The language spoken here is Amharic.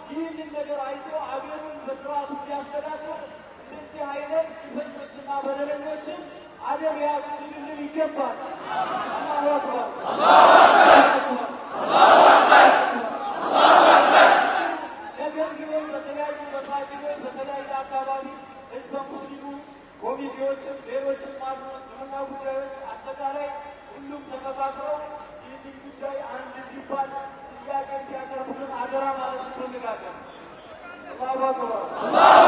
ይህንን ነገር አይቶ አገሩን በስርዓቱ እንዲያስተዳድር እንደዚህ አይነት ግፈኞችና በደለኞችን አደብ ያዝልልን ይገባል። አላሁ አክበር ነገር ግን በተለያዩ መሳጅዶች በተለያዩ አካባቢ ህዝበ ሙስሊሙ ኮሚቴዎችም ሌሎችም አሉ እስልምና ጉዳዮች አጠቃላይ ሁሉም ተከፋፍረው ይህንን ጉዳይ አንድ እንዲባል ጥያቄ እንዲያቀርቡልን አደራ ማለት እንፈልጋለን። አላሁ አክበር